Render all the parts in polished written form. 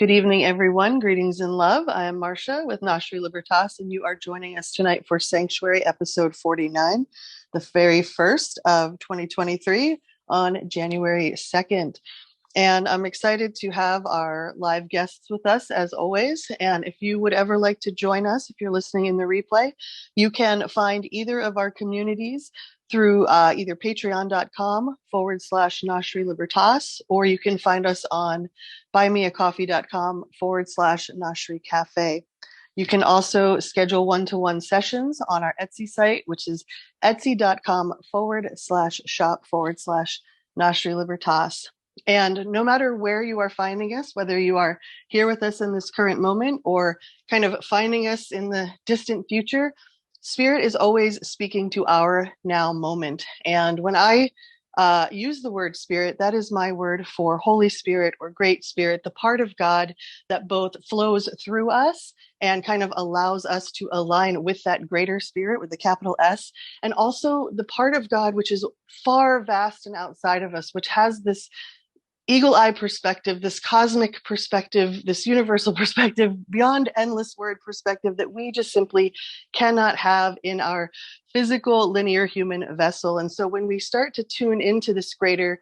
Good evening, everyone. Greetings and love. I am Marcia with Gnoshery Libertas, and you are joining us tonight for Sanctuary episode 49, the very first of 2023 on January 2nd. And I'm excited to have our live guests with us as always. And if you would ever like to join us, if you're listening in the replay, you can find either of our communities through either patreon.com/Gnoshery Libertas, or you can find us on buymeacoffee.com/Gnoshery Cafe. You can also schedule one-to-one sessions on our Etsy site, which is etsy.com/shop/Gnoshery Libertas. And no matter where you are finding us, whether you are here with us in this current moment or kind of finding us in the distant future, Spirit is always speaking to our now moment. And when I use the word Spirit, that is my word for Holy Spirit or Great Spirit, the part of God that both flows through us and kind of allows us to align with that greater spirit with the capital S, and also the part of God which is far vast and outside of us, which has this eagle eye perspective, this cosmic perspective, this universal perspective, beyond endless word perspective that we just simply cannot have in our physical linear human vessel. And so when we start to tune into this greater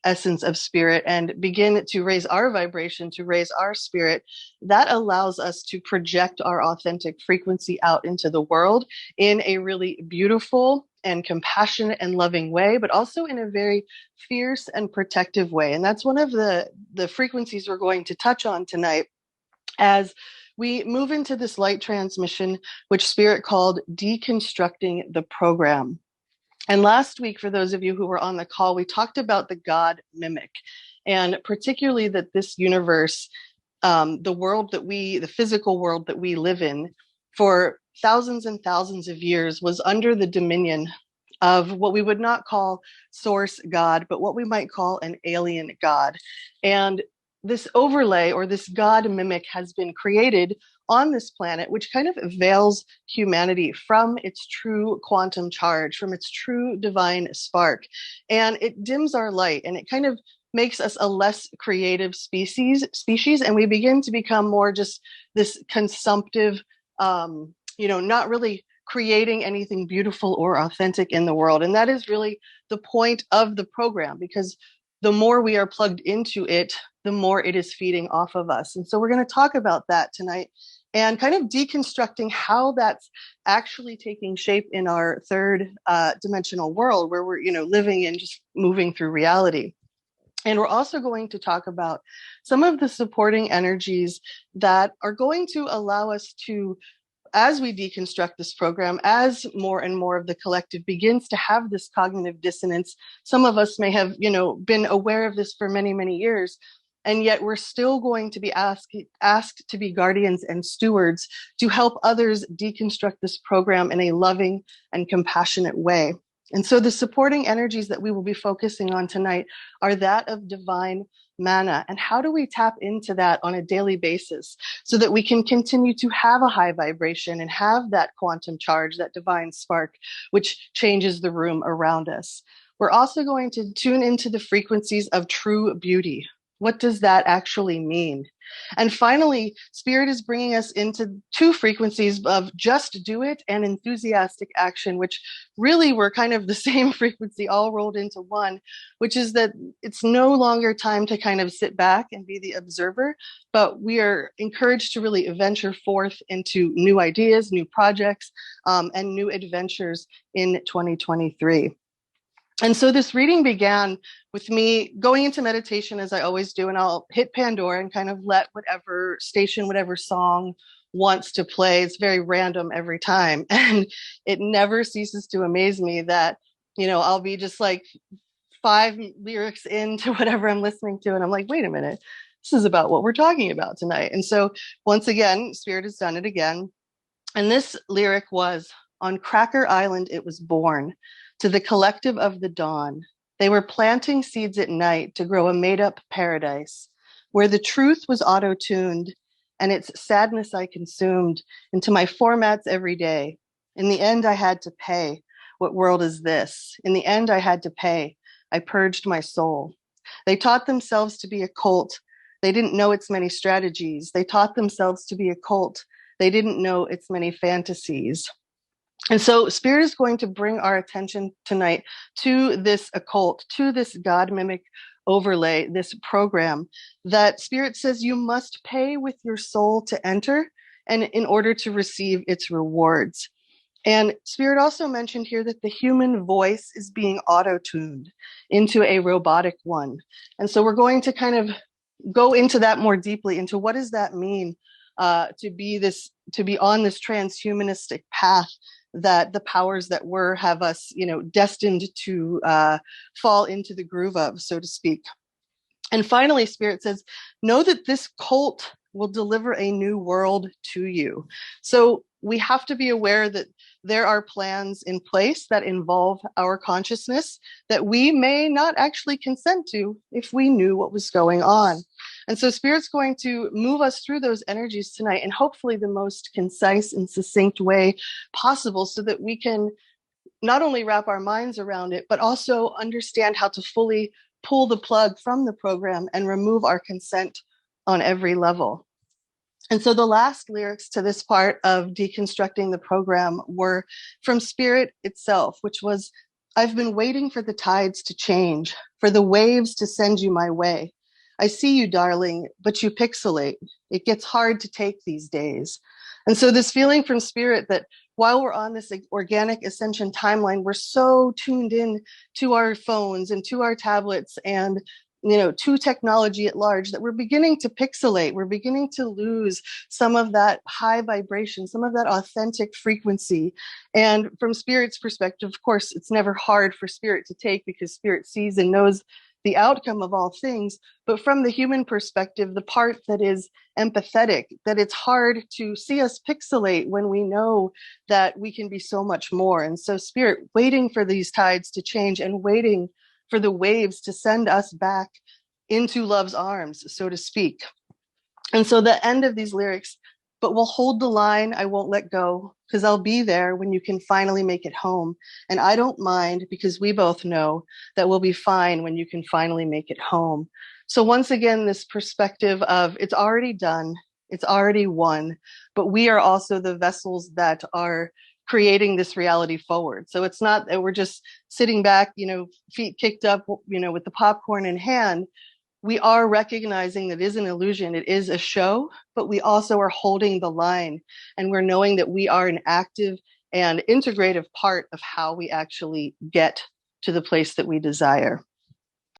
essence of spirit and begin to raise our vibration, to raise our spirit, that allows us to project our authentic frequency out into the world in a really beautiful and compassionate and loving way, but also in a very fierce and protective way. And that's one of the frequencies we're going to touch on tonight as we move into this light transmission, which Spirit called Deconstructing the Program. And last week, for those of you who were on the call, we talked about the God mimic, and particularly that this universe, the physical world that we live in, for thousands and thousands of years was under the dominion of what we would not call source God, but what we might call an alien God. And this overlay or this God mimic has been created on this planet, which kind of veils humanity from its true quantum charge, from its true divine spark. And it dims our light, and it kind of makes us a less creative species, and we begin to become more just this consumptive, not really creating anything beautiful or authentic in the world. And that is really the point of the program, because the more we are plugged into it, the more it is feeding off of us. And so we're going to talk about that tonight and kind of deconstructing how that's actually taking shape in our third dimensional world where we're, living and just moving through reality. And we're also going to talk about some of the supporting energies that are going to allow us to, as we deconstruct this program, as more and more of the collective begins to have this cognitive dissonance. Some of us may have, been aware of this for many, many years, and yet we're still going to be asked to be guardians and stewards to help others deconstruct this program in a loving and compassionate way. And so the supporting energies that we will be focusing on tonight are that of divine manna. And how do we tap into that on a daily basis so that we can continue to have a high vibration and have that quantum charge, that divine spark, which changes the room around us? We're also going to tune into the frequencies of true beauty. What does that actually mean? And finally, Spirit is bringing us into two frequencies of just do it and enthusiastic action, which really were kind of the same frequency all rolled into one, which is that it's no longer time to kind of sit back and be the observer, but we are encouraged to really venture forth into new ideas, new projects, and new adventures in 2023. And so this reading began with me going into meditation, as I always do, and I'll hit Pandora and kind of let whatever station, whatever song wants to play. It's very random every time. And it never ceases to amaze me that, I'll be just like 5 lyrics into whatever I'm listening to, and I'm like, wait a minute, this is about what we're talking about tonight. And so once again, Spirit has done it again. And this lyric was, "On Cracker Island it was born, to the collective of the dawn. They were planting seeds at night to grow a made-up paradise, where the truth was auto-tuned, and its sadness I consumed into my formats every day. In the end, I had to pay. What world is this? In the end, I had to pay. I purged my soul. They taught themselves to be a cult, They didn't know its many strategies. They taught themselves to be a cult. They didn't know its many fantasies. And so Spirit is going to bring our attention tonight to this occult, to this God mimic overlay, this program that Spirit says you must pay with your soul to enter and in order to receive its rewards. And Spirit also mentioned here that the human voice is being auto-tuned into a robotic one. And so we're going to kind of go into that more deeply, into what does that mean to be on this transhumanistic path that the powers that were have us, destined to fall into the groove of, so to speak. And finally, Spirit says, know that this cult will deliver a new world to you. So we have to be aware that there are plans in place that involve our consciousness that we may not actually consent to if we knew what was going on. And so Spirit's going to move us through those energies tonight in hopefully the most concise and succinct way possible so that we can not only wrap our minds around it, but also understand how to fully pull the plug from the program and remove our consent on every level. And so the last lyrics to this part of Deconstructing the Program were from Spirit itself, which was, I've been waiting for the tides to change, for the waves to send you my way. I see you, darling, but you pixelate. It gets hard to take these days. And so this feeling from Spirit that while we're on this organic ascension timeline, we're so tuned in to our phones and to our tablets and to technology at large that we're beginning to pixelate. We're beginning to lose some of that high vibration, some of that authentic frequency. And from Spirit's perspective, of course, it's never hard for Spirit to take because Spirit sees and knows the outcome of all things. But from the human perspective, the part that is empathetic, that it's hard to see us pixelate when we know that we can be so much more. And so Spirit waiting for these tides to change and waiting for the waves to send us back into love's arms, so to speak. And so the end of these lyrics, but we'll hold the line, I won't let go, because I'll be there when you can finally make it home. And I don't mind because we both know that we'll be fine when you can finally make it home. So once again, this perspective of it's already done, it's already won, but we are also the vessels that are creating this reality forward. So it's not that we're just sitting back, feet kicked up, with the popcorn in hand. We are recognizing that it is an illusion. It is a show, but we also are holding the line and we're knowing that we are an active and integrative part of how we actually get to the place that we desire.